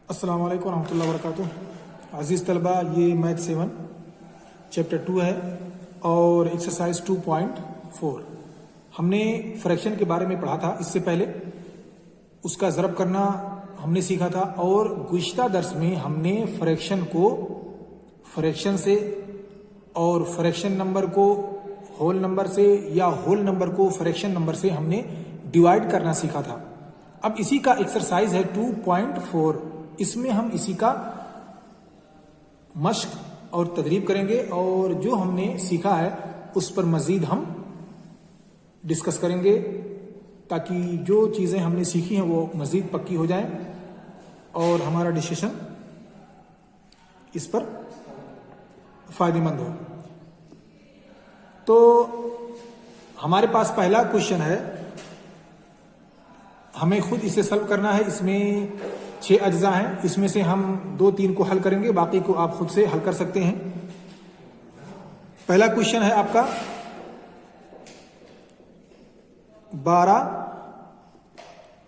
अस्सलाम वालेकुम रहमतुल्लाहि व बरकातुहू। अज़ीज़ तलबा, ये मैथ 7 चैप्टर 2 है और एक्सरसाइज 2.4 हमने फ्रैक्शन के बारे में पढ़ा था। इससे पहले उसका ज़रब करना हमने सीखा था और गुज़िश्ता दर्स में हमने फ्रैक्शन को फ्रैक्शन से और फ्रैक्शन नंबर को होल नंबर से या होल नंबर को फ्रैक्शन नंबर से हमने डिवाइड करना सीखा था। अब इसी का एक्सरसाइज है 2.4। इसमें हम इसी का मश्क और तदरीब करेंगे और जो हमने सीखा है उस पर मजीद हम डिस्कस करेंगे ताकि जो चीज़ें हमने सीखी हैं वो मजीद पक्की हो जाएं और हमारा डिसीजन इस पर फायदेमंद हो। तो हमारे पास पहला क्वेश्चन है, हमें खुद इसे सॉल्व करना है। इसमें 6 अज्जा हैं, इसमें से हम 2-3 को हल करेंगे, बाकी को आप खुद से हल कर सकते हैं। पहला क्वेश्चन है आपका 12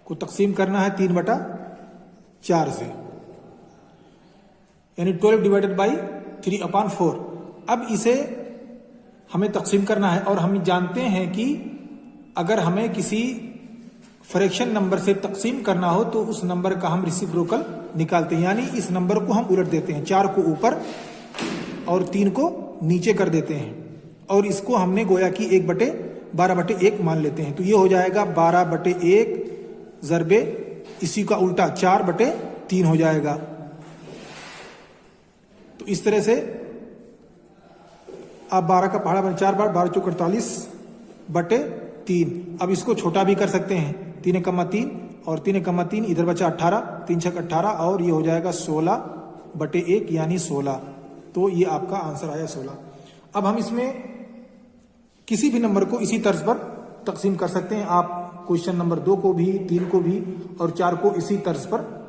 को तकसीम करना है 3/4 से, यानी 12 डिवाइडेड बाई 3/4। अब इसे हमें तकसीम करना है और हम जानते हैं कि अगर हमें किसी फ्रैक्शन नंबर से तकसीम करना हो तो उस नंबर का हम रेसिप्रोकल निकालते हैं, यानी इस नंबर को हम उलट देते हैं, 4 को ऊपर और 3 को नीचे कर देते हैं और इसको हमने गोया कि 1/12/1 मान लेते हैं। तो ये हो जाएगा 12/1 ज़रबे इसी का उल्टा 4/3 हो जाएगा। तो इस तरह से आप 12 का पहाड़ा बने 4 बार 12 चौक 48/3। अब इसको छोटा भी कर सकते हैं, 3 और 3 इधर बचा 18, 3 6 18 और ये हो जाएगा 16/1 यानी 16। तो ये आपका आंसर आया 16। अब हम इसमें किसी भी नंबर को इसी तर्ज पर तकसीम कर सकते हैं। आप क्वेश्चन नंबर 2 को भी, 3 को भी और 4 को इसी तर्ज पर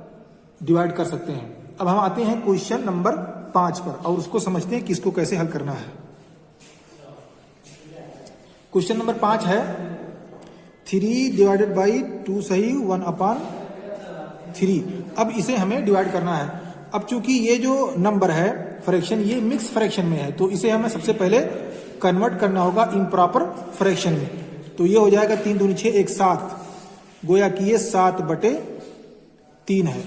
डिवाइड कर सकते हैं। अब हम आते हैं क्वेश्चन नंबर 5 पर और उसको समझते हैं कि इसको कैसे हल करना है। क्वेश्चन नंबर 5 है 3 डिवाइडेड बाई 2 सही 1/3। अब इसे हमें डिवाइड करना है। अब चूंकि ये जो नंबर है फ्रैक्शन, ये मिक्स फ्रैक्शन में है, तो इसे हमें सबसे पहले कन्वर्ट करना होगा इम्प्रॉपर फ्रैक्शन में। तो ये हो जाएगा 3 दूनी 6 1 7, गोया कि ये 7/3 है।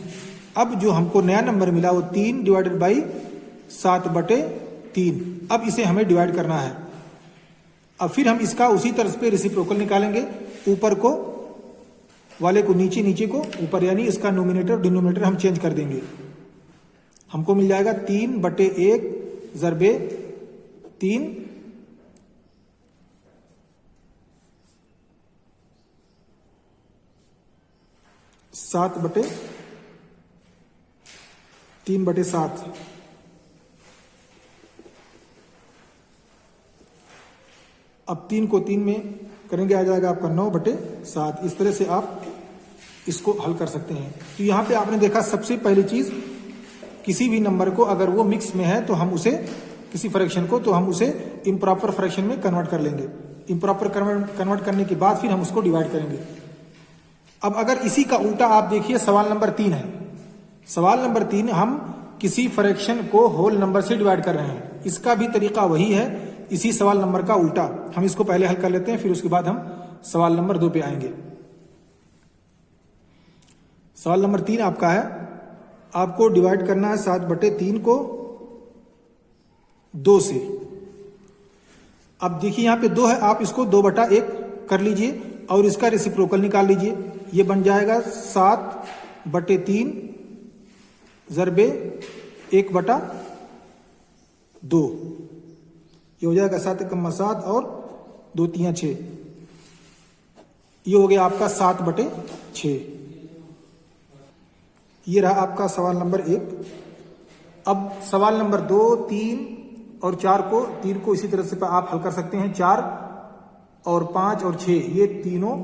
अब जो हमको नया नंबर मिला वो 3 डिवाइडेड बाई 7/3। अब इसे हमें डिवाइड करना है। अब फिर हम इसका उसी तरह पे रेसिप्रोकल निकालेंगे, ऊपर को वाले को नीचे, नीचे को ऊपर, यानी इसका नोमिनेटर डिनोमिनेटर हम चेंज कर देंगे। हमको मिल जाएगा 3/1 ज़रबे 3 7/3/7। अब 3 को 3 में करेंगे, आ जाएगा आपका 9/7। इस तरह से आप इसको हल कर सकते हैं। तो यहाँ पे आपने देखा सबसे पहली चीज, किसी भी नंबर को अगर वो मिक्स में है तो हम उसे, किसी फ्रैक्शन को, तो हम उसे इम्प्रॉपर फ्रैक्शन में कन्वर्ट कर लेंगे। इम्प्रॉपर कन्वर्ट करने के बाद फिर हम उसको डिवाइड करेंगे। अब अगर इसी का उल्टा आप देखिए, सवाल नंबर 3 है। सवाल नंबर 3 हम किसी फ्रैक्शन को होल नंबर से डिवाइड कर रहे हैं। इसका भी तरीका वही है, इसी सवाल नंबर का उल्टा। हम इसको पहले हल कर लेते हैं, फिर उसके बाद हम सवाल नंबर 2 पे आएंगे। सवाल नंबर 3 आपका है, आपको डिवाइड करना है 7/3 को 2 से। अब देखिए यहाँ पे 2 है, आप इसको 2/1 कर लीजिए और इसका रेसिप्रोकल निकाल लीजिए। ये बन जाएगा 7/3 ज़रबे 1/2। ये हो जाएगा 7 × 7 और 2 3 6। ये हो गया आपका 7/6। ये रहा आपका सवाल नंबर 1। अब सवाल नंबर 2, 3 और 4 को, 3 को इसी तरह से आप हल कर सकते हैं। 4 और 5 और 6 ये तीनों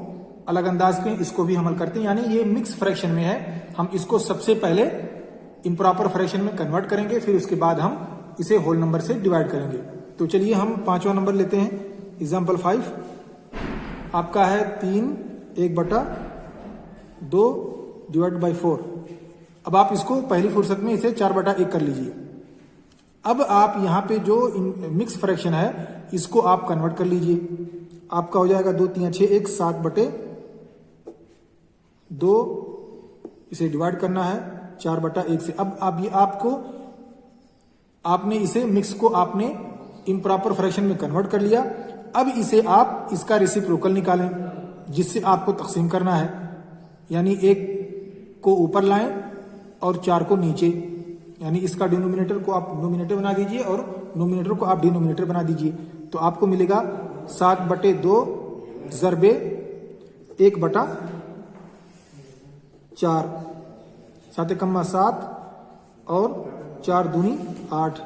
अलग अंदाज के, इसको भी हम हल करते हैं, यानी ये मिक्स फ्रैक्शन में है। हम इसको सबसे पहले इम्प्रॉपर फ्रैक्शन में कन्वर्ट करेंगे, फिर उसके बाद हम इसे होल नंबर से डिवाइड करेंगे। तो चलिए हम 5वां नंबर लेते हैं। एग्जाम्पल 5 आपका है 3 1/2 डिवाइड बाई 4। अब आप इसको पहली फुर्सत में इसे 4/1 कर लीजिए। अब आप यहाँ पे जो मिक्स फ्रैक्शन है इसको आप कन्वर्ट कर लीजिए। आपका हो जाएगा 2 3 6 1 7/2, इसे डिवाइड करना है 4/1 से। अब आप ये आपने इसे मिक्स को आपने इम्प्रॉपर फ्रैक्शन में कन्वर्ट कर लिया। अब इसे आप इसका रेसिप्रोकल निकालें जिससे आपको तकसीम करना है, यानी 1 को ऊपर लाएं और 4 को नीचे, यानी इसका डिनोमिनेटर को आप नोमिनेटर बना दीजिए और नोमिनेटर को आप डिनोमिनेटर बना दीजिए। तो आपको मिलेगा 7/2 ज़रबे 1/4, 7 कम्मा 7 और 4 दूनी 8।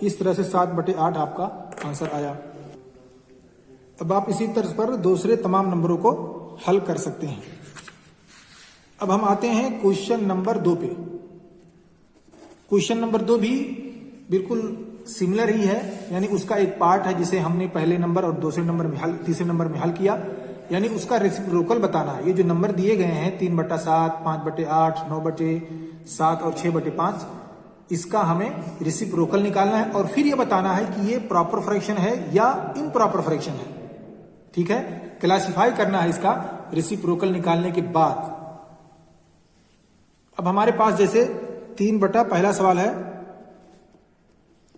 इस तरह से 7/8 आपका आंसर आया। अब आप इसी तर्ज पर दूसरे तमाम नंबरों को हल कर सकते हैं। अब हम आते हैं क्वेश्चन नंबर 2 पे। क्वेश्चन नंबर 2 भी बिल्कुल सिमिलर ही है, यानी उसका एक पार्ट है जिसे हमने पहले नंबर और तीसरे नंबर में हल किया, यानी उसका रेसिप्रोकल बताना है। ये जो नंबर दिए गए हैं 3/7, 5/8, 9/7 और 6/5, इसका हमें रेसिप्रोकल निकालना है और फिर ये बताना है कि ये प्रॉपर फ्रैक्शन है या इम्प्रॉपर फ्रैक्शन है। ठीक है, क्लासिफाई करना है इसका रेसिप्रोकल निकालने के बाद। अब हमारे पास जैसे पहला सवाल है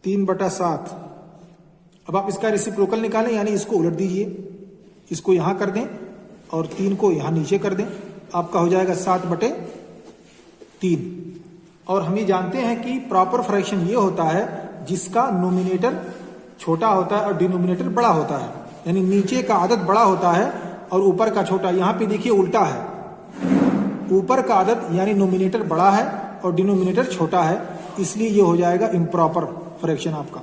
3/7। अब आप इसका रेसिप्रोकल निकालें, यानी इसको उलट दीजिए, इसको यहां कर दें और 3 को यहां नीचे कर दें। आपका हो जाएगा 7/3। और हम ये जानते हैं कि प्रॉपर फ्रैक्शन ये होता है जिसका नोमिनेटर छोटा होता है और डिनोमिनेटर बड़ा होता है, यानी नीचे का आदत बड़ा होता है और ऊपर का छोटा। यहां पे देखिए उल्टा है, ऊपर का आदत यानी नोमिनेटर बड़ा है और डिनोमिनेटर छोटा है, इसलिए ये हो जाएगा इम्प्रॉपर फ्रैक्शन आपका।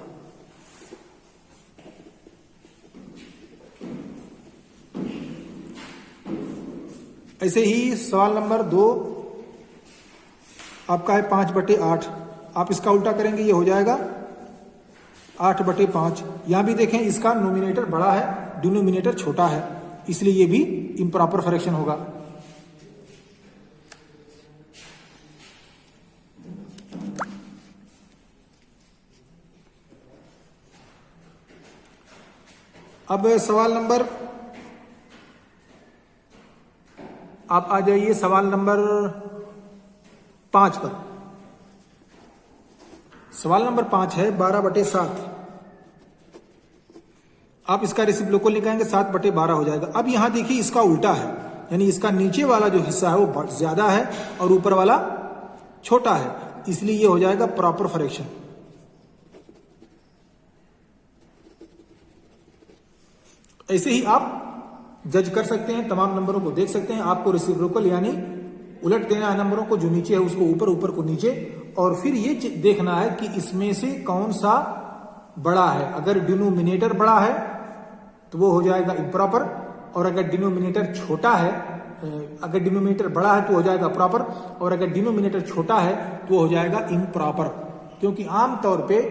ऐसे ही सवाल नंबर 2 आपका है 5/8। आप इसका उल्टा करेंगे, ये हो जाएगा 8/5। यहां भी देखें इसका नोमिनेटर बड़ा है, डिनोमिनेटर छोटा है, इसलिए ये भी इम्प्रॉपर फ्रैक्शन होगा। अब सवाल नंबर, आप आ जाइए सवाल नंबर 5 पर। सवाल नंबर 5 है 12/7। आप इसका रेसिप्रोकल निकालेंगे 7/12 हो जाएगा। अब यहां देखिए इसका उल्टा है, यानी इसका नीचे वाला जो हिस्सा है वो ज्यादा है और ऊपर वाला छोटा है, इसलिए ये हो जाएगा प्रॉपर फ्रैक्शन। ऐसे ही आप जज कर सकते हैं, तमाम नंबरों को देख सकते हैं। आपको रेसिप्रोकल यानी उलट देना है नंबरों को, जो नीचे है उसको ऊपर, ऊपर को नीचे, और फिर ये देखना है कि इसमें से कौन सा बड़ा है। अगर डिनोमिनेटर बड़ा है तो वो हो जाएगा इम्प्रॉपर, और अगर डिनोमिनेटर छोटा है, अगर डिनोमिनेटर बड़ा है तो हो जाएगा प्रॉपर, और अगर डिनोमिनेटर छोटा है तो वो हो जाएगा इम्प्रॉपर। क्योंकि आमतौर पे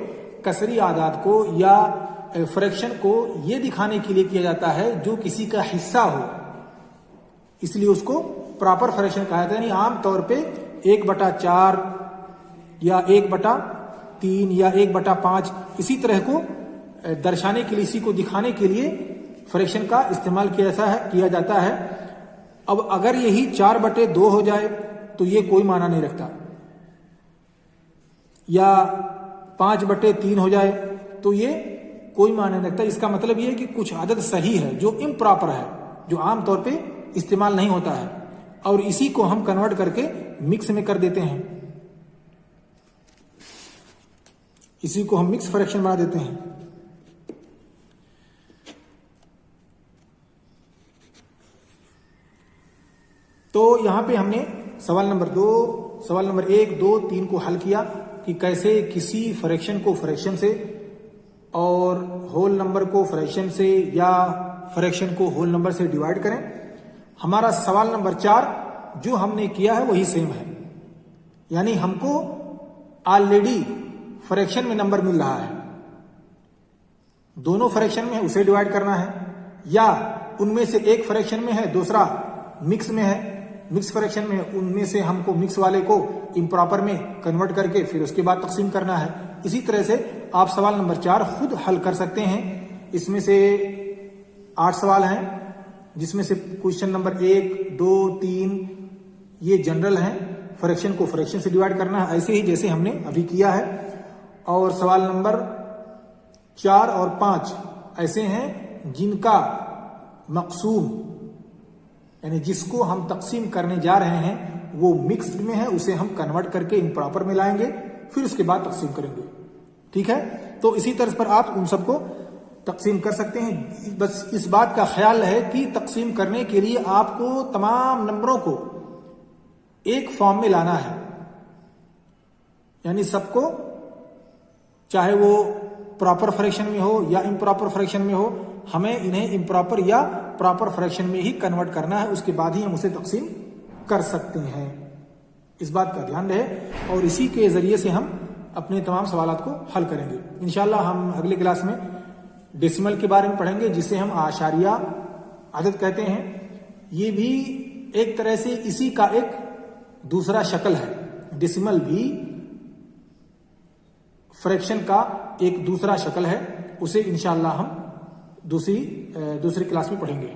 कसरी आदाद को या फ्रैक्शन को ये दिखाने के लिए किया जाता है जो किसी का हिस्सा हो, इसलिए उसको प्रॉपर फ्रैक्शन कहा जाता है। यानी आमतौर पे 1/4 या 1/3 या 1/5 इसी तरह को दर्शाने के लिए, इसी को दिखाने के लिए फ्रैक्शन का इस्तेमाल किया जाता है। अब अगर यही 4/2 हो जाए तो ये कोई माना नहीं रखता, या 5/3 हो जाए तो ये कोई मायने नहीं रखता। इसका मतलब ये है कि कुछ आदत सही है जो इम्प्रॉपर है, जो आमतौर पे इस्तेमाल नहीं होता है, और इसी को हम कन्वर्ट करके मिक्स में कर देते हैं, इसी को हम मिक्स फ्रैक्शन बना देते हैं। तो यहां पे हमने सवाल नंबर 2, सवाल नंबर 1, 2, 3 को हल किया कि कैसे किसी फ्रैक्शन को फ्रैक्शन से और होल नंबर को फ्रैक्शन से या फ्रैक्शन को होल नंबर से डिवाइड करें। हमारा सवाल नंबर 4 जो हमने किया है वही सेम है, यानी हमको ऑलरेडी फ्रैक्शन में नंबर मिल रहा है, दोनों फ्रैक्शन में उसे डिवाइड करना है, या उनमें से एक फ्रैक्शन में है दूसरा मिक्स में है, मिक्स फ्रैक्शन में, उनमें से हमको मिक्स वाले को इम्प्रॉपर में कन्वर्ट करके फिर उसके बाद तकसीम करना है। इसी तरह से आप सवाल नंबर 4 खुद हल कर सकते हैं। इसमें से 8 सवाल हैं, जिसमें से क्वेश्चन नंबर 1, 2, 3 ये जनरल हैं। फ्रैक्शन को फ्रैक्शन से डिवाइड करना है, ऐसे ही जैसे हमने अभी किया है। और सवाल नंबर 4 और 5 ऐसे हैं जिनका मकसूम यानी जिसको हम तकसीम करने जा रहे हैं वो मिक्स्ड में है, उसे हम कन्वर्ट करके इम्प्रॉपर में लाएंगे, फिर उसके बाद तकसीम करेंगे। ठीक है, तो इसी तरह पर आप उन सबको तकसीम कर सकते हैं। बस इस बात का ख्याल है कि तकसीम करने के लिए आपको तमाम नंबरों को एक फॉर्म में लाना है, यानी सबको, चाहे वो प्रॉपर फ्रैक्शन में हो या इम्प्रॉपर फ्रैक्शन में हो, हमें इन्हें इम्प्रॉपर या प्रॉपर फ्रैक्शन में ही कन्वर्ट करना है, उसके बाद ही हम उसे तकसीम कर सकते हैं। इस बात का ध्यान रहे और इसी के जरिए से हम अपने तमाम सवालात को हल करेंगे। इंशाल्लाह हम अगले क्लास में डेसिमल के बारे में पढ़ेंगे, जिसे हम आशारिया आदत कहते हैं। ये भी एक तरह से इसी का एक दूसरा शक्ल है। डेसिमल भी फ्रैक्शन का एक दूसरा शक्ल है, उसे इंशाल्लाह हम दूसरी क्लास में पढ़ेंगे।